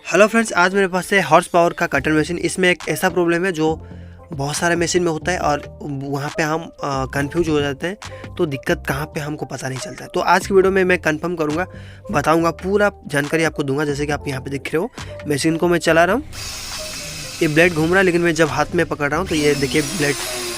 Hello friends, आज मेरे पास है हॉर्स पावर का कटर मशीन। इसमें एक ऐसा प्रॉब्लम है जो बहुत सारे मशीन में होता है और वहाँ पे हम कंफ्यूज हो जाते हैं, तो दिक्कत कहाँ पे हमको पता नहीं चलता है। तो आज की वीडियो में मैं कंफर्म करूँगा, बताऊँगा, पूरा जानकारी आपको दूंगा। जैसे कि आप यहाँ पे देख रहे हो, मशीन को मैं चला रहा हूँ, ये ब्लेड घूम रहा है, लेकिन मैं जब हाथ में पकड़ रहा हूँ तो ये देखिए ब्लेड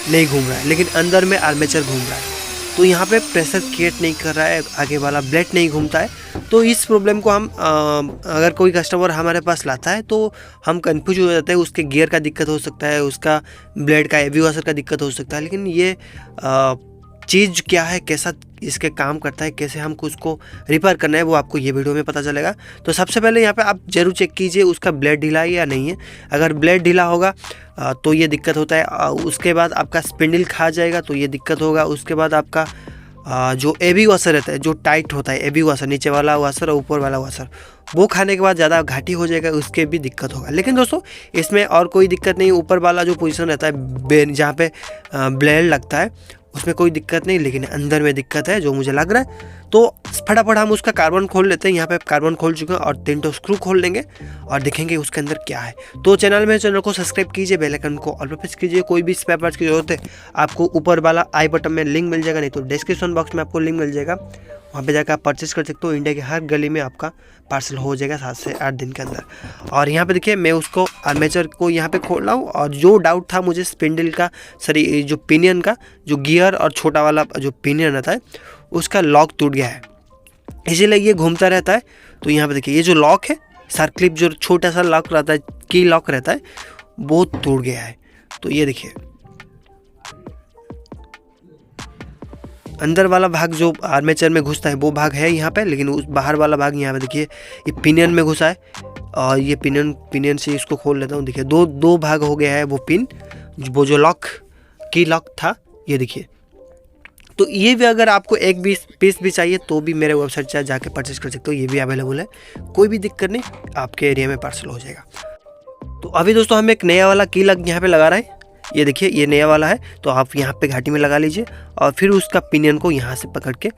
नहीं घूम रहा है, लेकिन अंदर में आर्मेचर घूम रहा है। तो यहाँ पे प्रेशर क्रिएट नहीं कर रहा है, आगे वाला ब्लेड नहीं घूमता है। तो इस प्रॉब्लम को हम अगर कोई कस्टमर हमारे पास लाता है तो हम कंफ्यूज हो जाते हैं। उसके गियर का दिक्कत हो सकता है, उसका ब्लेड का एवी वॉशर का दिक्कत हो सकता है, लेकिन ये चीज़ क्या है, कैसा इसके काम करता है, कैसे हमको उसको रिपेयर करना है, वो आपको ये वीडियो में पता चलेगा। तो सबसे पहले यहाँ पे आप जरूर चेक कीजिए उसका ब्लेड ढीला है या नहीं है। अगर ब्लेड ढीला होगा तो ये दिक्कत होता है। उसके बाद आपका स्पिंडल खा जाएगा तो ये दिक्कत होगा। उसके बाद आपका जो एवी वॉशर रहता है, जो टाइट होता है एवी वॉशर, नीचे वाला वॉशर और ऊपर वाला वॉशर, वो खाने के बाद ज़्यादा घाटी हो जाएगा, उसके भी दिक्कत होगा। लेकिन दोस्तों इसमें और कोई दिक्कत नहीं। ऊपर वाला जो पोजीशन रहता है जहाँ पे ब्लेड लगता है, उसमें कोई दिक्कत नहीं, लेकिन अंदर में दिक्कत है जो मुझे लग रहा है। तो फटाफट हम उसका कार्बन खोल लेते हैं। यहाँ पे कार्बन खोल चुके हैं और 3 स्क्रू खोल लेंगे और देखेंगे उसके अंदर क्या है। तो चैनल को सब्सक्राइब कीजिए, बेल आइकन को ऑल पे प्रेस कीजिए। कोई भी स्पेयर पार्ट्स की जरूरत है आपको ऊपर वाला आई बटन में लिंक मिल जाएगा, नहीं तो डिस्क्रिप्शन बॉक्स में आपको लिंक मिल जाएगा, वहाँ पे जाकर आप परचेस कर सकते हो। इंडिया के हर गली में आपका पार्सल हो जाएगा 7 से 8 दिन के अंदर। और यहाँ पे देखिए मैं उसको आर्मेचर को यहाँ पे खोल रहा हूँ, और जो डाउट था मुझे स्पिंडल का, सॉरी जो पिनियन का, जो गियर और छोटा वाला जो पिनियन रहता है उसका लॉक टूट गया है, इसीलिए ये घूमता रहता है। तो यहाँ पे देखिए ये जो लॉक है, सर्क्लिप जो छोटा सा लॉक रहता है, की लॉक रहता है, वो टूट गया है। तो ये देखिए अंदर वाला भाग जो आर्मेचर में घुसता है वो भाग है यहाँ पे, लेकिन उस बाहर वाला भाग यहाँ पे देखिए ये पिनियन में घुसा है। और ये पिनियन से इसको खोल लेता हूँ। देखिए दो भाग हो गया है वो पिन, वो जो लॉक था, ये देखिए। तो ये भी अगर आपको एक पीस भी चाहिए तो भी मेरे वेबसाइट से जाके परचेस कर सकते हो, ये भी अवेलेबल है, कोई भी दिक्कत नहीं, आपके एरिया में पार्सल हो जाएगा। तो अभी दोस्तों हम एक नया वाला की लग यहाँ पे लगा रहे हैं। ये देखिए ये नया वाला है, तो आप यहाँ पे घाटी में लगा लीजिए और फिर उसका पिनियन को यहाँ से पकड़ के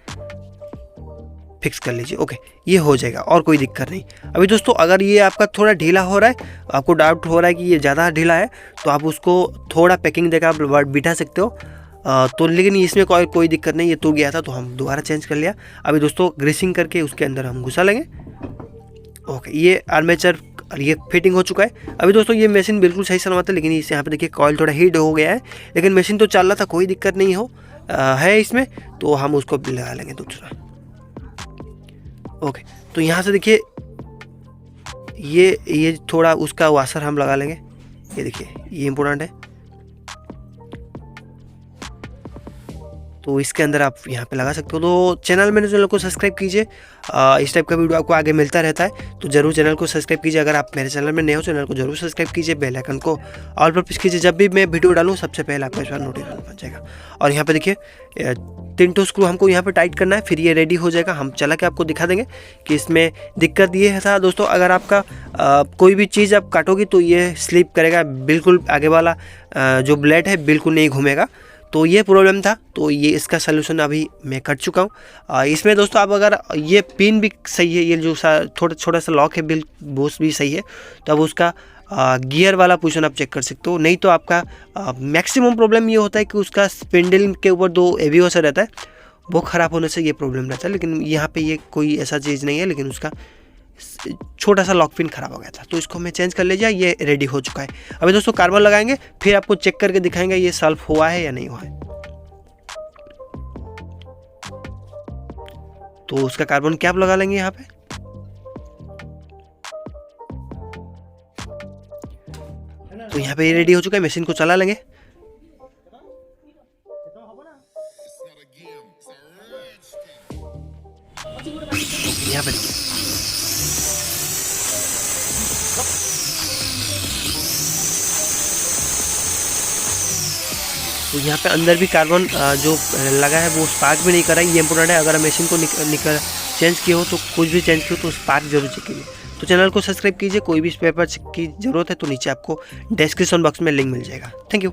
फिक्स कर लीजिए। ओके, ये हो जाएगा और कोई दिक्कत नहीं। अभी दोस्तों अगर ये आपका थोड़ा ढीला हो रहा है, आपको डाउट हो रहा है कि ये ज़्यादा ढीला है, तो आप उसको थोड़ा पैकिंग देकर आप बिठा सकते हो। तो लेकिन इसमें कोई दिक्कत नहीं, ये टूट गया था तो हम दोबारा चेंज कर लिया। अभी दोस्तों ग्रीसिंग करके उसके अंदर हम घुसा लेंगे। ओके, ये आर्मेचर ये फिटिंग हो चुका है। अभी दोस्तों ये मशीन बिल्कुल सही सलामत है, लेकिन इस यहाँ पे देखिए कॉइल थोड़ा हीट हो गया है, लेकिन मशीन तो चल रहा था, कोई दिक्कत नहीं है इसमें। तो हम उसको लगा लेंगे दूसरा। ओके, तो यहाँ से देखिए ये थोड़ा उसका वाशर हम लगा लेंगे। ये देखिए ये इम्पोर्टेंट है, तो इसके अंदर आप यहाँ पे लगा सकते हो। तो चैनल को सब्सक्राइब कीजिए, इस टाइप का वीडियो आपको आगे मिलता रहता है, तो जरूर चैनल को सब्सक्राइब कीजिए। अगर आप मेरे चैनल में नए हो, चैनल को जरूर सब्सक्राइब कीजिए, बेल आइकन को ऑल पर प्रेस कीजिए। जब भी मैं वीडियो डालूँ सबसे पहले आपको इस बार नोटिफिकेशन पहुंच जाएगा। और यहाँ पे देखिए 3 स्क्रू हमको यहाँ पे टाइट करना है, फिर ये रेडी हो जाएगा। हम चला के आपको दिखा देंगे कि इसमें दिक्कत ये है था दोस्तों, अगर आपका कोई भी चीज़ आप काटोगी तो ये स्लिप करेगा, बिल्कुल आगे वाला जो ब्लेड है बिल्कुल नहीं घूमेगा। तो ये प्रॉब्लम था, तो ये इसका सलूशन अभी मैं कर चुका हूँ। इसमें दोस्तों आप अगर ये पिन भी सही है, ये जो छोटा सा लॉक है वो भी सही है, तो अब उसका गियर वाला पोजीशन आप चेक कर सकते हो। नहीं तो आपका मैक्सिमम प्रॉब्लम ये होता है कि उसका स्पिंडल के ऊपर 2 एवी वॉशर रहता है, वो ख़राब होने से ये प्रॉब्लम रहता है। लेकिन यहाँ पे ये कोई ऐसा चीज़ नहीं है, लेकिन उसका छोटा सा लॉक पिन खराब हो गया था, तो इसको मैं चेंज कर लीजिए। ये रेडी हो चुका है। अभी दोस्तों कार्बन लगाएंगे, फिर आपको चेक करके दिखाएंगे ये सॉल्व हुआ है या नहीं हुआ है। तो उसका कार्बन कैप लगा लेंगे यहाँ पे। तो यहाँ पे ये रेडी हो चुका है, मशीन को चला लेंगे। यहाँ पे तो यहाँ पे अंदर भी कार्बन जो लगा है वो स्पार्क भी नहीं कर रहा है, ये इंपॉर्टेंट है। अगर मशीन को चेंज किया हो तो कुछ भी चेंज किया हो तो स्पार्क जरूर चेक कीजिए। तो चैनल को सब्सक्राइब कीजिए। कोई भी स्पेयर पार्ट्स की जरूरत है तो नीचे आपको डिस्क्रिप्शन बॉक्स में लिंक मिल जाएगा। Thank you.